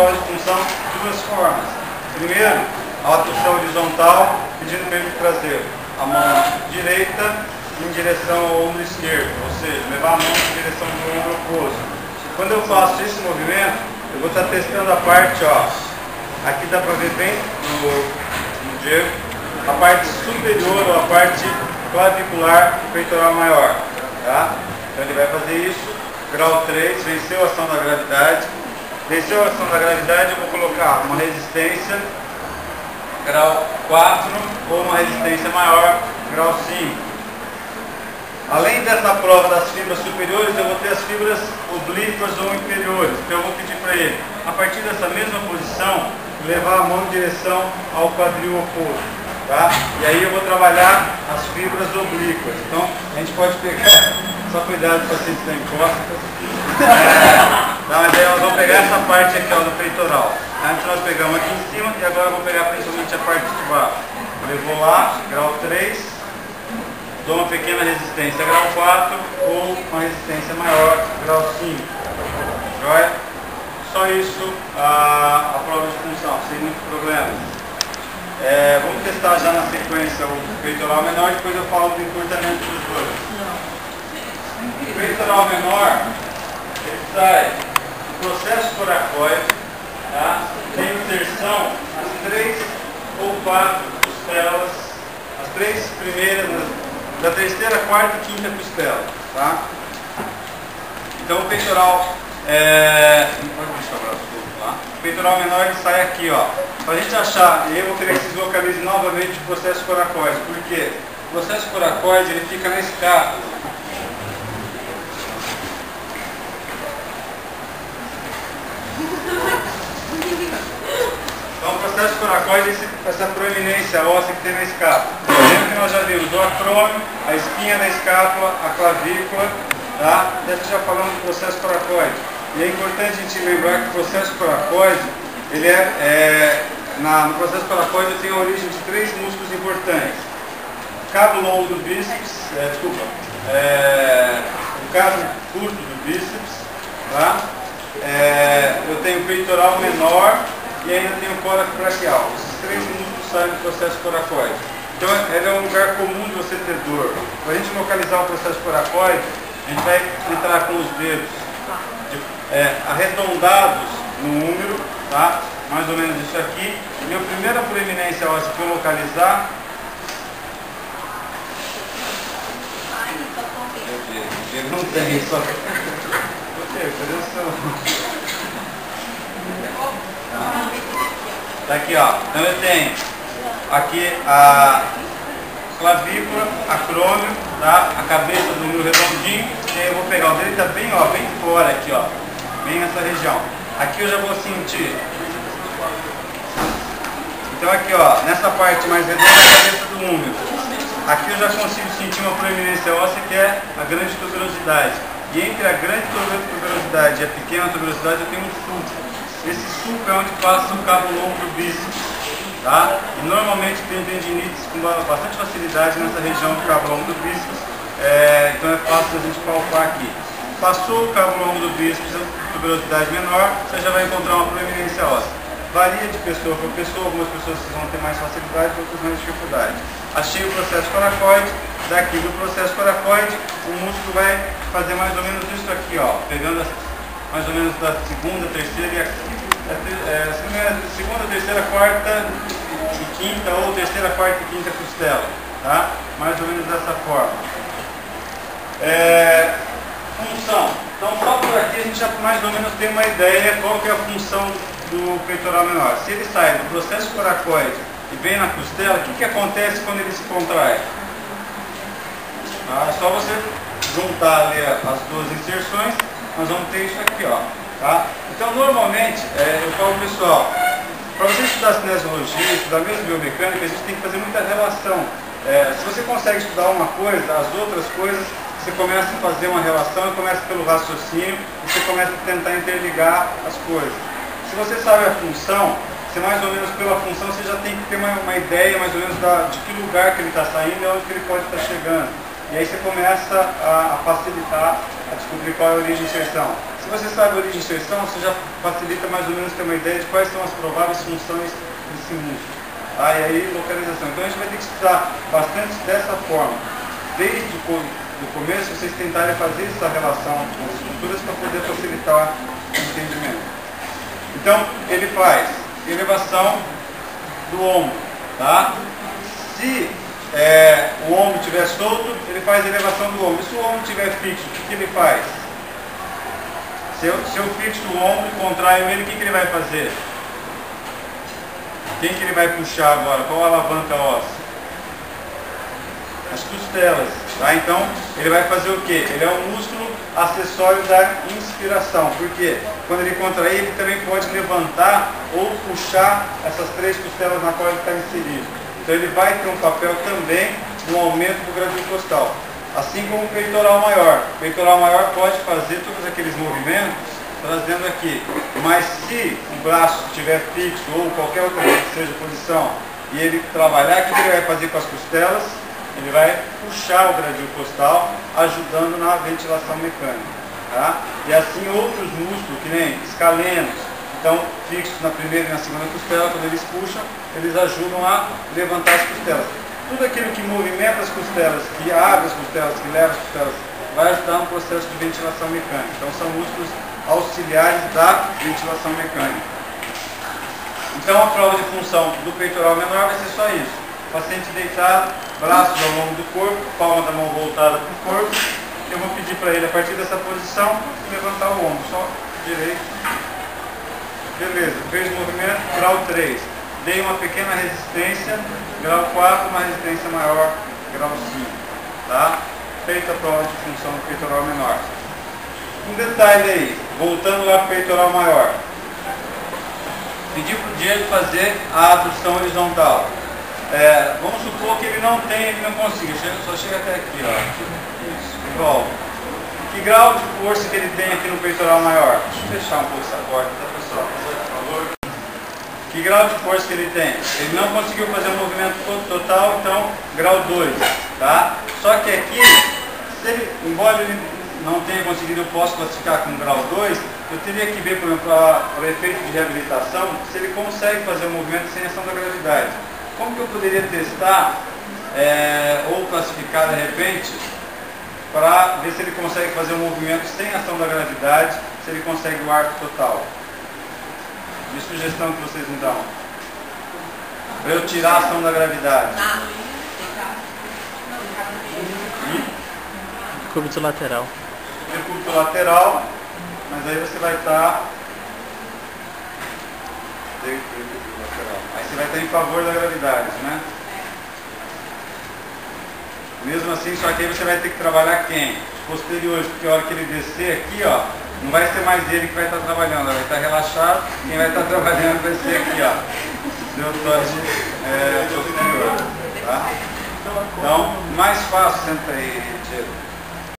prova de função de duas formas. Primeiro, a atuação horizontal, pedindo para ele trazer a mão direita em direção ao ombro esquerdo, ou seja, levar a mão em direção do ombro oposto. Quando eu faço esse movimento, eu vou estar testando a parte, ó, aqui dá para ver bem no Diego, a parte superior ou a parte clavicular peitoral maior, tá? Então ele vai fazer isso, grau 3, venceu a ação da gravidade. Venceu a ação da gravidade, eu vou colocar uma resistência, grau 4, ou uma resistência maior, grau 5. Além dessa prova das fibras superiores, eu vou ter as fibras oblíquas ou inferiores. Então eu vou pedir para ele, a partir dessa mesma posição, levar a mão em direção ao quadril oposto. Tá? E aí eu vou trabalhar as fibras oblíquas. Então a gente pode pegar, só cuidado para vocês estar em costas. Mas aí nós vamos pegar essa parte aqui, ó, do peitoral. Antes nós pegamos aqui em cima e agora eu vou pegar principalmente a parte de baixo. Eu vou lá, grau 3, dou uma pequena resistência, grau 4, ou uma resistência maior, grau 5. Joia? Só isso a prova de função, sem muito problema. Vamos testar já na sequência o peitoral menor, depois eu falo do encurtamento dos dois. O peitoral menor, ele sai do processo coracoide, tá? Tem inserção nas 3 ou 4 costelas, as 3 primeiras, da terceira, quarta e quinta costela. Tá? Então o peitoral, pode deixar o braço todo lá. O peitoral menor ele sai aqui, ó. Para a gente achar, eu vou querer que vocês localizem novamente o processo coracoide. Por quê? O processo coracoide ele fica na escápula. Então o processo coracoide é essa proeminência óssea que tem na escápula. Lembra que nós já vimos o acrômio, a espinha da escápula, a clavícula, tá? Deve já falando do processo coracoide. E é importante a gente lembrar que o processo coracoide, ele no processo coracoide tem a origem de 3 músculos importantes. O cabo longo do bíceps, o cabo curto do bíceps, tá? Eu tenho o peitoral menor e ainda tenho o córax braquial. Esses 3 músculos saem do processo coracoide. Então ele é um lugar comum de você ter dor. Para a gente localizar o processo coracoide, a gente vai entrar com os dedos arredondados no úmero, tá? Mais ou menos isso aqui. Minha primeira proeminência óssea que eu localizar. Ele não tem, só. Tá aqui, ó. Então eu tenho aqui a clavícula, acrômio, tá? A cabeça do número redondinho. E aí eu vou pegar o dele, tá bem, ó, bem fora aqui, ó. Bem nessa região. Aqui eu já vou sentir. Então aqui, ó, nessa parte mais redonda, a cabeça do úmero. Aqui eu já consigo sentir uma proeminência óssea que é a grande tuberosidade. E entre a grande tuberosidade e a pequena tuberosidade eu tenho um sulco. Esse sulco é onde passa o cabo longo do bíceps. Tá? E normalmente tem tendinites com bastante facilidade nessa região do cabo longo do bíceps. Então é fácil a gente palpar aqui. Passou o cabo longo do bíceps, tuberosidade menor, você já vai encontrar uma proeminência óssea. Varia de pessoa para pessoa, algumas pessoas vão ter mais facilidade, outras mais dificuldade. Achei o processo coracoide, daqui do processo coracoide, o músculo vai fazer mais ou menos isso aqui, ó, pegando mais ou menos da segunda, terceira e segunda, terceira, quarta e quinta, ou terceira, quarta e quinta costela, tá? Mais ou menos dessa forma. Função. Então só por aqui a gente já mais ou menos tem uma ideia qual que é a função do peitoral menor. Se ele sai do processo coracoide e vem na costela, o que acontece quando ele se contrai? É só você juntar ali as duas inserções, nós vamos ter isso aqui, ó. Tá? Então normalmente, eu falo pessoal, para você estudar cinesiologia, estudar mesmo biomecânica, a gente tem que fazer muita relação. Se você consegue estudar uma coisa, as outras coisas, você começa a fazer uma relação e começa pelo raciocínio, e você começa a tentar interligar as coisas. Se você sabe a função, você mais ou menos pela função você já tem que ter uma ideia mais ou menos de que lugar que ele está saindo e onde que ele pode estar chegando. E aí você começa a facilitar, a descobrir qual é a origem de inserção. Se você sabe a origem e inserção, você já facilita mais ou menos ter uma ideia de quais são as prováveis funções desse músculo. E aí, localização. Então a gente vai ter que estudar bastante dessa forma. Desde o começo, vocês tentarem fazer essa relação com as estruturas para poder facilitar o entendimento. Então, ele faz elevação do ombro, tá? Se o ombro estiver solto, ele faz elevação do ombro. Se o ombro estiver fixo, o que ele faz? Se eu fixo o ombro e contraio ele, o que ele vai fazer? Quem que ele vai puxar agora? Qual a alavanca óssea? As costelas, tá? Então, ele vai fazer o quê? Ele é um músculo acessório da inspiração. Por quê? Quando ele contrair, ele também pode levantar ou puxar essas 3 costelas na qual ele está inserido. Então, ele vai ter um papel também no aumento do gradil costal. Assim como o peitoral maior. O peitoral maior pode fazer todos aqueles movimentos trazendo aqui. Mas se o braço estiver fixo ou qualquer outra que seja posição e ele trabalhar, o que ele vai fazer com as costelas? Ele vai puxar o gradil costal, ajudando na ventilação mecânica. Tá? E assim outros músculos, que nem escalenos, estão fixos na primeira e na segunda costela, quando eles puxam, eles ajudam a levantar as costelas. Tudo aquilo que movimenta as costelas, que abre as costelas, que leva as costelas, vai ajudar no processo de ventilação mecânica. Então são músculos auxiliares da ventilação mecânica. Então a prova de função do peitoral menor vai ser só isso. Paciente deitado, braços ao longo do corpo, palma da mão voltada para o corpo. Eu vou pedir para ele, a partir dessa posição, levantar o ombro, só direito. Beleza, fez o movimento, grau 3. Dei uma pequena resistência, grau 4, uma resistência maior, grau 5. Tá? Feita a prova de função do peitoral menor. Um detalhe aí, voltando lá para o peitoral maior. Pedi para o Diego fazer a abdução horizontal. Vamos supor que ele não consiga, só chega até aqui, ó. Isso, igual. Que grau de força que ele tem aqui no peitoral maior? Deixa eu fechar um pouco essa porta, tá, pessoal? Por favor. Que grau de força que ele tem? Ele não conseguiu fazer um movimento total, então grau 2, tá? Só que aqui, embora ele não tenha conseguido, eu posso classificar com grau 2, eu teria que ver, por exemplo, para o efeito de reabilitação, se ele consegue fazer um movimento sem ação da gravidade. Como que eu poderia testar ou classificar de repente para ver se ele consegue fazer um movimento sem ação da gravidade, se ele consegue o arco total? De sugestão que vocês me dão. Para eu tirar a ação da gravidade. Cúbito lateral. Cúbito lateral, mas aí você vai estar... Aí você vai estar em favor da gravidade, né? Mesmo assim, só que aí você vai ter que trabalhar quem? Os posteriores, porque a hora que ele descer aqui, ó, não vai ser mais ele que vai estar trabalhando, vai estar relaxado, quem vai estar trabalhando vai ser aqui, ó, deltoide posterior, tá? Então, mais fácil, senta aí, Diego.